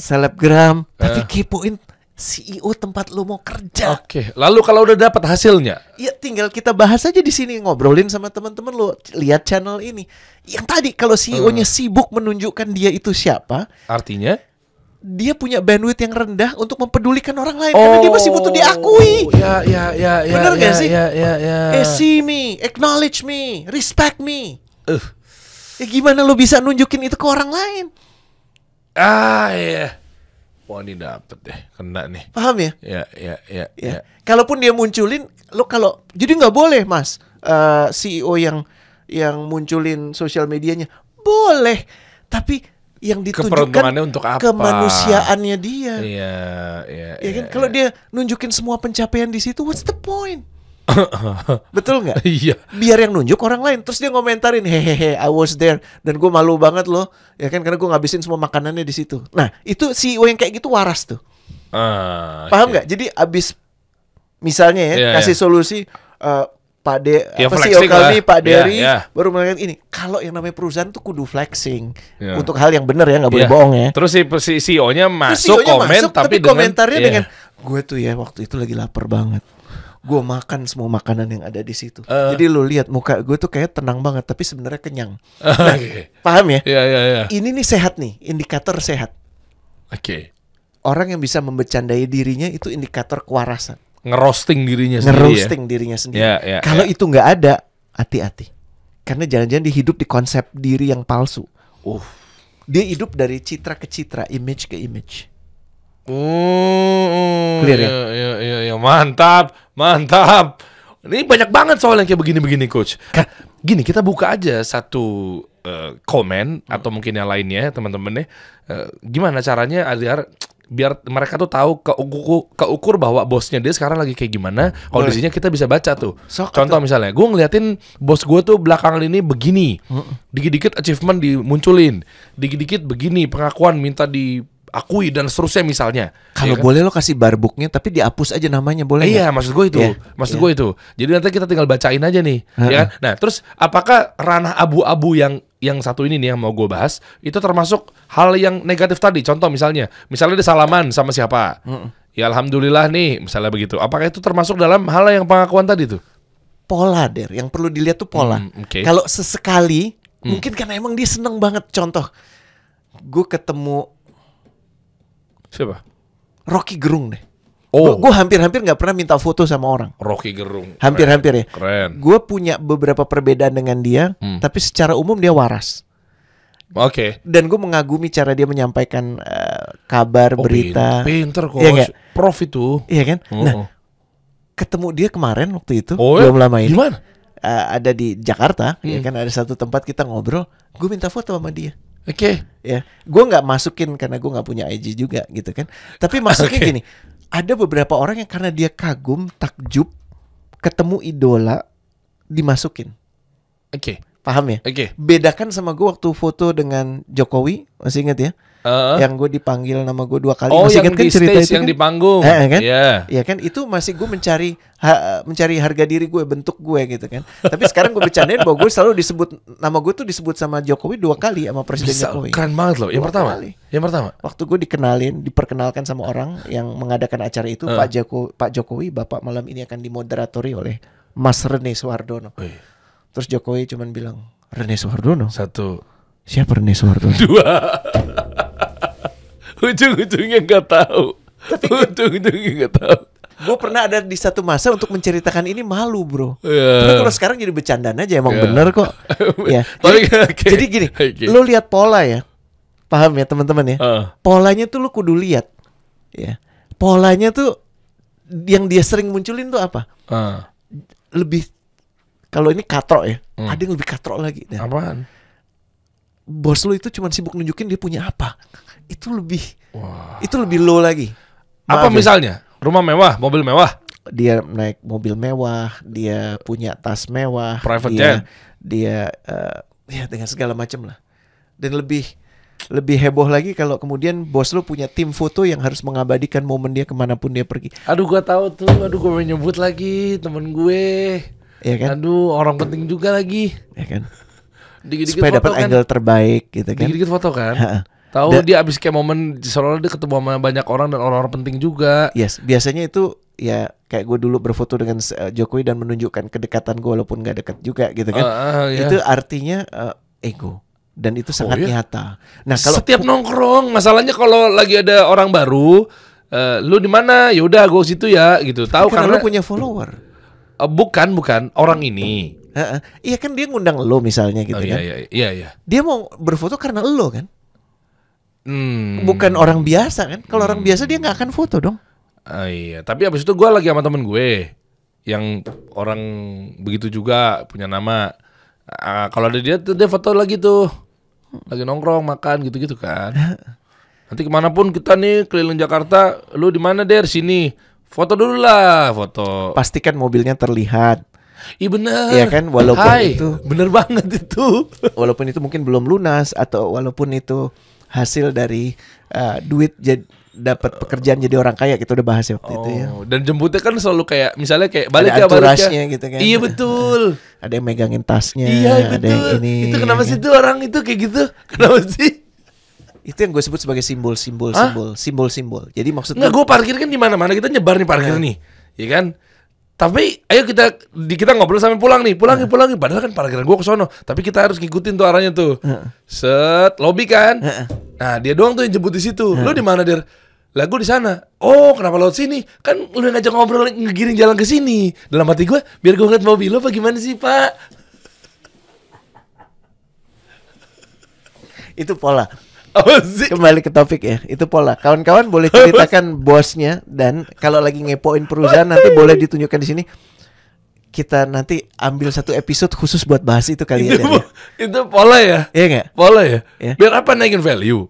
selebgram, tapi kepoin CEO tempat lo mau kerja. Oke. Lalu kalau udah dapat hasilnya, ya tinggal kita bahas aja di sini, ngobrolin sama teman-teman lo, lihat channel ini. Yang tadi kalau CEO-nya sibuk menunjukkan dia itu siapa, artinya dia punya bandwidth yang rendah untuk mempedulikan orang lain karena dia masih butuh diakui. Ya. Bener gak sih? Ya. See me, acknowledge me, respect me. Ya gimana lo bisa nunjukin itu ke orang lain? Iya. Wah ini dapet deh, kena nih. Paham ya? Ya. Kalaupun dia munculin, lo kalau jadi nggak boleh mas, CEO yang munculin sosial medianya boleh, tapi yang ditunjukkan Keperuntungannya untuk apa? Kemanusiaannya dia. Iya. Ya kan, kalau dia nunjukin semua pencapaian di situ, what's the point? Betul nggak? Iya. Biar yang nunjuk orang lain. Terus dia ngomentarin, hehehe, I was there, dan gue malu banget loh, ya kan, karena gue ngabisin semua makanannya di situ. Nah, itu CEO yang kayak gitu waras tuh. Paham nggak? Jadi abis misalnya kasih solusi, Pak CEO kami, Pak Dery baru mengatakan ini. Kalau yang namanya perusahaan tuh kudu flexing untuk hal yang benar ya, nggak boleh bohong ya. Terus si CEO-nya masuk komen, tapi komentarnya dengan gue tuh ya waktu itu lagi lapar banget. Gue makan semua makanan yang ada di situ. Jadi lo lihat muka gue tuh kayak tenang banget, tapi sebenarnya kenyang. Nah, paham ya? Iya. Ini nih sehat nih, indikator sehat. Oke. Orang yang bisa membecandai dirinya itu indikator kewarasan. Ngerosting dirinya sendiri. Dirinya sendiri. Kalau itu nggak ada, hati-hati. Karena jangan-jangan dia hidup di konsep diri yang palsu. Dia hidup dari citra ke citra, image ke image. Clear ya? Iya, mantap. Ini banyak banget soal yang kayak begini-begini, Coach. Gini, kita buka aja satu komen atau mungkin yang lainnya, teman-teman gimana caranya biar mereka tuh tahu keukur bahwa bosnya dia sekarang lagi kayak gimana, kondisinya kita bisa baca tuh. Contoh misalnya, gue ngeliatin bos gue tuh belakangan ini begini, dikit-dikit achievement dimunculin, dikit-dikit begini pengakuan minta diakui dan seterusnya misalnya. Kalau boleh lo kasih barbooknya tapi dihapus aja namanya, boleh? Iya, maksud gue itu. Gue itu. Jadi nanti kita tinggal bacain aja nih, ya kan? Nah, terus apakah ranah abu-abu yang satu ini nih yang mau gue bahas itu termasuk hal yang negatif tadi? Contoh misalnya dia salaman sama siapa? Ya alhamdulillah nih, misalnya begitu. Apakah itu termasuk dalam hal yang pengakuan tadi tuh? Pola, yang perlu dilihat tuh pola. Kalau sesekali mungkin karena emang dia seneng banget. Contoh, gue ketemu siapa? Rocky Gerung deh. Gue hampir-hampir nggak pernah minta foto sama orang. Rocky Gerung. Hampir-hampir ya. Keren. Gue punya beberapa perbedaan dengan dia, tapi secara umum dia waras. Oke. Dan gue mengagumi cara dia menyampaikan kabar, berita. Pinter kok. Iya, Prof itu. Iya kan? Nah, ketemu dia kemarin waktu itu, belum lama ini. Gimana? Ada di Jakarta, ya kan, ada satu tempat kita ngobrol. Gue minta foto sama dia. Oke. Ya, gue nggak masukin karena gue nggak punya IG juga gitu kan. Tapi masuknya gini, ada beberapa orang yang karena dia kagum, takjub, ketemu idola, dimasukin. Oke. Paham ya? Oke. Bedakan sama gue waktu foto dengan Jokowi, masih ingat ya? Yang gue dipanggil nama gue 2 kali. Masih yang ingat kan di cerita stage itu yang kan? di panggung. Kan? Iya. Ya kan, itu masih gue mencari harga diri gue, bentuk gue gitu kan. Tapi sekarang gue bercandain bahwa gue selalu nama gue tuh disebut sama Jokowi 2 kali sama Presiden Jokowi. Keren banget loh. Yang pertama. Waktu gue diperkenalkan sama orang yang mengadakan acara itu, Pak Jokowi, Bapak malam ini akan dimoderatori oleh Mas Rene Suhardono. Terus Jokowi cuman bilang, Rene Suhardono. 1. Siapa Rene Suhardono? 2. Ujung-ujungnya nggak tahu. Gue pernah ada di satu masa untuk menceritakan ini, malu bro. Tapi kalau sekarang jadi bercandaan aja, emang bener kok. Ya. Jadi gini, lo lihat pola ya, paham ya teman-teman ya. Polanya tuh lo kudu lihat. Ya. Polanya tuh yang dia sering munculin tuh apa? Lebih, kalau ini katrok ya, ada yang lebih katrok lagi. Apaan? Bos lo itu cuma sibuk nunjukin dia punya apa. Itu lebih low lagi. Apa misalnya? Rumah mewah, mobil mewah. Dia naik mobil mewah, dia punya tas mewah, private jet. Dia ya dengan segala macam lah. Dan lebih heboh lagi kalau kemudian bos lo punya tim foto yang harus mengabadikan momen dia kemanapun dia pergi. Aduh, gue tahu tuh. Aduh, gue menyebut lagi temen gue. Ya kan? Aduh, orang penting juga lagi. Ya kan? Dikit-dikit supaya dapat kan? angle terbaik gitu kan. Dikit-dikit foto kan. Tahu dia abis kayak momen seolah dia ketemu sama banyak orang dan orang-orang penting juga. Yes, biasanya itu ya kayak gue dulu berfoto dengan Jokowi dan menunjukkan kedekatan gue walaupun gak dekat juga gitu kan. Itu artinya ego. Dan itu sangat nyata. Nah, kalau setiap nongkrong, masalahnya kalau lagi ada orang baru, lu di mana? Ya udah gue situ ya gitu. Tahu karena lu punya follower. Bukan orang ini. Iya kan, dia ngundang lo misalnya gitu kan. Iya. Dia mau berfoto karena lo kan. Bukan orang biasa kan? Kalau orang biasa dia nggak akan foto dong. Iya, tapi abis itu gue lagi sama temen gue yang orang begitu juga punya nama. Kalau ada dia tuh dia foto lagi tuh, lagi nongkrong makan gitu-gitu kan. Nanti kemanapun kita nih keliling Jakarta, lu di mana Der? Sini, foto dulu lah, foto. Pastikan mobilnya terlihat. Iya bener. Iya kan, walaupun itu bener banget itu. Walaupun itu mungkin belum lunas atau walaupun itu hasil dari duit dapat pekerjaan jadi orang kaya, kita udah bahas ya waktu itu ya. Dan jemputnya kan selalu kayak misalnya kayak balik ada ya entourage-nya gitu kan. Iya betul. Ada yang megangin tasnya. Iya ada betul. Yang ini. Itu kenapa kan? sih tuh orang itu kayak gitu? Kenapa sih? Itu yang gue sebut sebagai simbol-simbol. Jadi maksudnya Nggak, gue parkir kan di mana-mana, kita nyebar nih parkir nih, ya kan? Tapi ayo kita ngobrol sampai pulang nih. Padahal kan parkiran gue ke sono, tapi kita harus ngikutin tuh arahnya tuh. Set lobby kan. Nah, dia doang tuh yang jemput di situ. Lu di mana, Der? Lah gue di sana. Oh, kenapa lewat sini? Kan lu ngajak ngobrol ngegiring jalan ke sini. Dalam hati gue, biar gue ngeliat mobil lo apa gimana sih, Pak? itu pola. Apa sih? Kembali ke topik ya, itu pola. Kawan-kawan boleh ceritakan bosnya, dan kalau lagi ngepoin perusahaan nanti boleh ditunjukkan di sini. Kita nanti ambil satu episode khusus buat bahas itu kali ya. Itu pola ya? Iya nggak? Pola ya? Ya. Biar apa naikin value?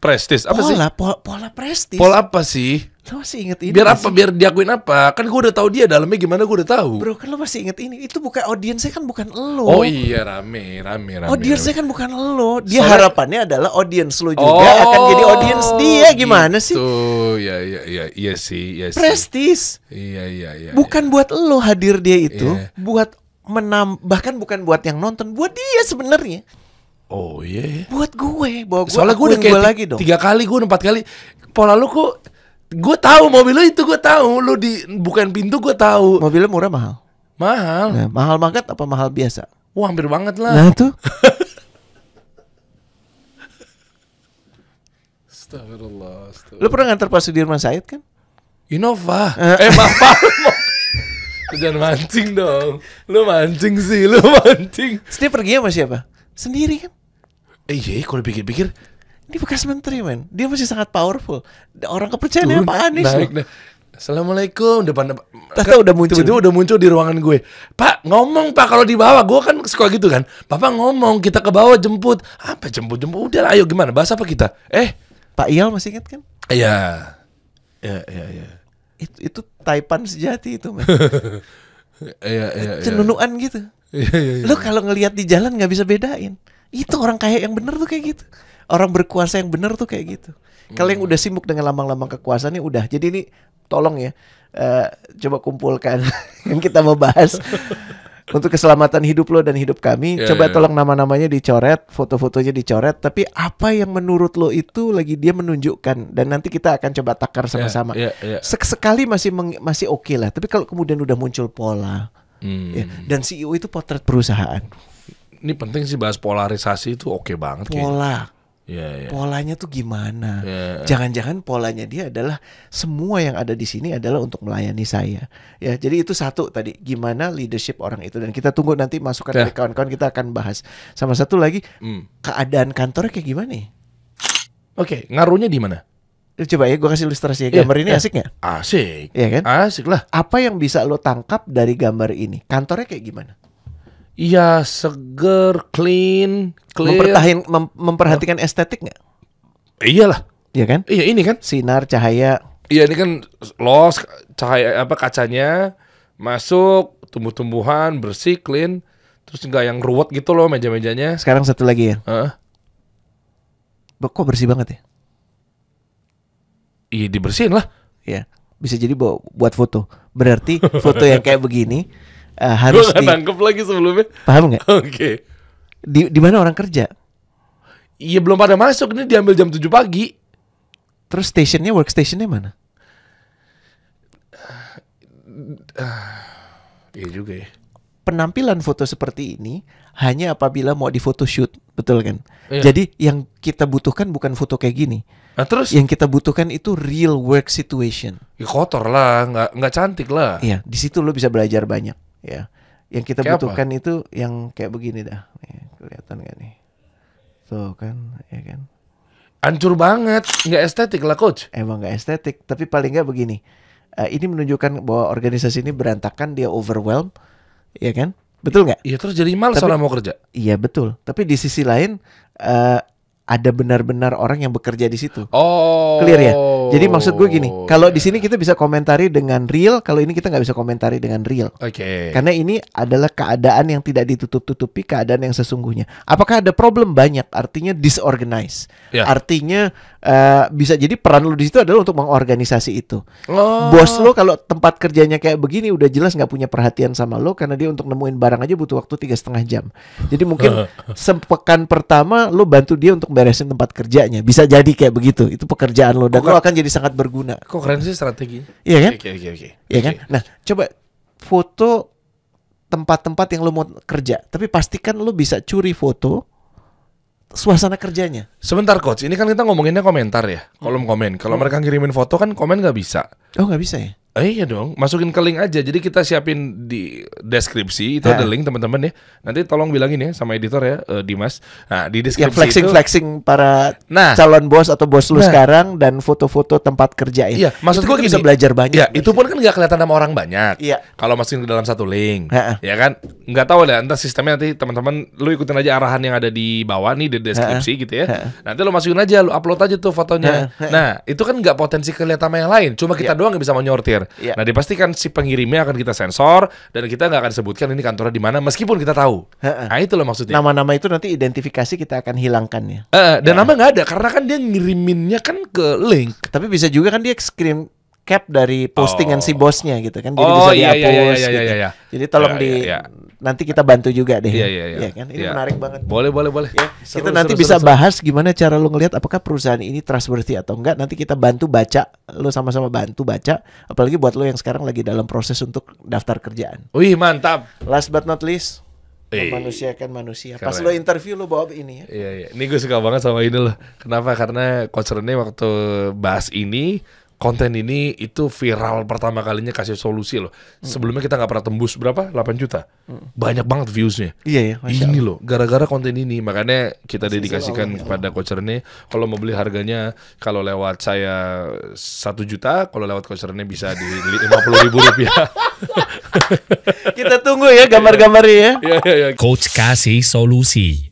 Prestis apa sih? Pola prestis. Pola apa sih? Lo masih inget ini? Biar apa? Sih? Biar diakuin apa? Kan gue udah tahu dia dalamnya gimana, gue udah tahu. Bro, kan lo masih inget ini? Itu bukan audiensnya, kan bukan lo. Oh iya, rame. Audiensnya kan bukan lo. Dia Soalnya harapannya adalah audiens lo juga akan jadi audiens dia. Gimana sih? Iya sih. Prestis. Iya. Bukan buat lo hadir dia itu, Iya. buat bahkan bukan buat yang nonton, buat dia sebenarnya. Oh iya. Buat gue, bahwa gue Soalnya gue udah gue kayak lagi dong. 3 kali, gue 4 kali. Pola lu kok, gue tahu mobil lu itu, gue tahu lu bukan pintu, gue tahu. Mobilnya murah mahal. Mahal. Nah, mahal banget apa mahal biasa? Wah, hampir banget lah. Nah tuh. Astagfirullah. Lu pernah nganter Pak Sudirman Said kan? Innova. Maaf. Lu jangan mancing dong. Lu mancing sih, lu mancing. Terus dia pergi sama siapa? Sendiri kan? Iya, kalau pikir-pikir Ini bekas menteri, men. Dia masih sangat powerful. Orang kepercayaannya Pak Anies. naik. Assalamualaikum, depan Tahu udah muncul. Tiba-tiba udah muncul di ruangan gue. Pak, ngomong Pak kalau di bawah. Gue kan suka gitu kan. Bapak ngomong, kita ke bawah jemput. Apa jemput? Udah lah, ayo gimana? Bahas apa kita? Pak Iyal masih ingat kan? Iya. Itu taipan sejati itu, men. Iya. Cenunuan gitu. Iya. Lu kalau ngelihat di jalan nggak bisa bedain. Itu orang kaya yang bener tuh kayak gitu. Orang berkuasa yang bener tuh kayak gitu. Kalau yang udah sibuk dengan lambang-lambang kekuasaan ini udah. Jadi ini tolong ya, coba kumpulkan yang kita mau bahas untuk keselamatan hidup lo dan hidup kami. Coba tolong nama-namanya dicoret, foto-fotonya dicoret. Tapi apa yang menurut lo itu lagi dia menunjukkan, dan nanti kita akan coba takar sama-sama. Sekali masih oke lah. Tapi kalau kemudian udah muncul pola, dan CEO itu potret perusahaan. Ini penting sih bahas polarisasi itu oke banget kayaknya. Pola. Yeah. Polanya tuh gimana? Yeah. Jangan-jangan polanya dia adalah semua yang ada di sini adalah untuk melayani saya. Ya, jadi itu satu tadi, gimana leadership orang itu, dan kita tunggu nanti masukan dari kawan-kawan, kita akan bahas. Sama satu lagi, keadaan kantornya kayak gimana ya? Oke, ngaruhnya di mana? Coba ya gue kasih ilustrasi ya. Gambar ini asik nggak? Asik. Iya kan? Asik lah. Apa yang bisa lo tangkap dari gambar ini? Kantornya kayak gimana? Iya, seger, clear. Memperhatikan estetik nggak? Iyalah. Iya kan? Iya, ini kan sinar, cahaya. Iya, ini kan los cahaya kacanya masuk, tumbuh-tumbuhan bersih, clean, terus nggak yang ruwet gitu loh meja-mejanya. Sekarang satu lagi ya. Kok bersih banget ya? Iya, dibersihin lah. Ya, bisa jadi buat foto. Berarti foto yang kayak begini harus gue nggak nangkep lagi sebelumnya. Paham nggak? Oke. Di mana orang kerja? Iya, belum pada masuk, ini diambil jam 7 pagi. Terus workstationnya mana? Iya juga ya. Penampilan foto seperti ini hanya apabila mau di photoshoot, betul kan? Iya. Jadi yang kita butuhkan bukan foto kayak gini. Nah, terus yang kita butuhkan itu real work situation. Ya kotor lah, nggak cantik lah. Iya, di situ lo bisa belajar banyak. Ya, yang kita kayak butuhkan itu yang kayak begini dah. Nih, kelihatan nggak nih? Tuh kan, ya kan? Hancur banget, nggak estetik lah coach. Emang nggak estetik, tapi paling nggak begini. Ini menunjukkan bahwa organisasi ini berantakan, dia overwhelm, ya kan? Betul nggak? Iya, terus jadi malas orang mau kerja. Iya betul. Tapi di sisi lain ada benar-benar orang yang bekerja di situ. Oh, clear ya. Jadi maksud gue gini, kalau di sini kita bisa komentari dengan real, kalau ini kita nggak bisa komentari dengan real. Oke. Karena ini adalah keadaan yang tidak ditutup-tutupi, keadaan yang sesungguhnya. Apakah ada problem? Banyak. Artinya disorganized. Ya. Artinya bisa jadi peran lu di situ adalah untuk mengorganisasi itu. Oh. Bos lo kalau tempat kerjanya kayak begini udah jelas nggak punya perhatian sama lo, karena dia untuk nemuin barang aja butuh waktu 3,5 jam. Jadi mungkin sepekan pertama lo bantu dia untuk beresin tempat kerjanya. Bisa jadi kayak begitu. Itu pekerjaan lo dan lo akan jadi sangat berguna. Kok keren sih strateginya? Iya kan? Oke. Iya kan? Nah, coba foto tempat-tempat yang lo mau kerja, tapi pastikan lo bisa curi foto suasana kerjanya. Sebentar coach, ini kan kita ngomonginnya komentar ya, kolom komen. Kalau mereka ngirimin foto kan komen nggak bisa. Oh, nggak bisa ya? Iya dong, masukin ke link aja. Jadi kita siapin di deskripsi itu ada link teman-teman ya. Nanti tolong bilangin ya sama editor ya, Dimas. Nah di deskripsi yang flexing para nah, calon bos atau bos lu sekarang dan foto-foto tempat kerja ya. Iya, maksud gue gini, bisa belajar banyak. Iya, itu pun kan nggak kelihatan sama orang banyak. Iya. Kalau masukin ke dalam satu link, ya kan? Nggak tahu deh, entah sistemnya nanti teman-teman lu ikutin aja arahan yang ada di bawah nih di deskripsi gitu ya. Nanti lu masukin aja, lu upload aja tuh fotonya. Nah, itu kan nggak potensi kelihatan sama yang lain. Cuma kita doang yang bisa menyortir. Nah, dipastikan si pengirimnya akan kita sensor dan kita nggak akan sebutkan ini kantornya di mana meskipun kita tahu. Nah, itu loh maksudnya. Nama-nama itu nanti identifikasi kita akan hilangkan ya. Dan nama nggak ada karena kan dia ngiriminnya kan ke link. Tapi bisa juga kan dia screen cap dari postingan si bosnya gitu kan. Jadi bisa dihapus gitu. Iya. Jadi tolong nanti kita bantu juga deh. Iya kan? Ini menarik banget. Boleh. Ya, kita nanti bisa bahas gimana cara lu ngelihat apakah perusahaan ini trustworthy atau enggak. Nanti kita bantu baca, lu sama-sama bantu baca. Apalagi buat lu yang sekarang lagi dalam proses untuk daftar kerjaan. Wih, mantap. Last but not least, memanusiakan manusia. Pas Keren. lo interview lo bawa ini ya. Iya. Ini gue suka banget sama ini loh. Kenapa? Karena Coach Rene waktu bahas ini, konten ini itu viral pertama kalinya kasih solusi loh. Sebelumnya kita nggak pernah tembus berapa? 8 juta. Banyak banget viewsnya. Iya ya. Ini loh, gara-gara konten ini makanya kita dedikasikan kepada Coach Rene. Kalau mau beli harganya, kalau lewat saya 1 juta, kalau lewat Coach Rene bisa di 50.000 rupiah. Kita tunggu ya gambar-gambarnya ya. Iya. Coach kasih solusi.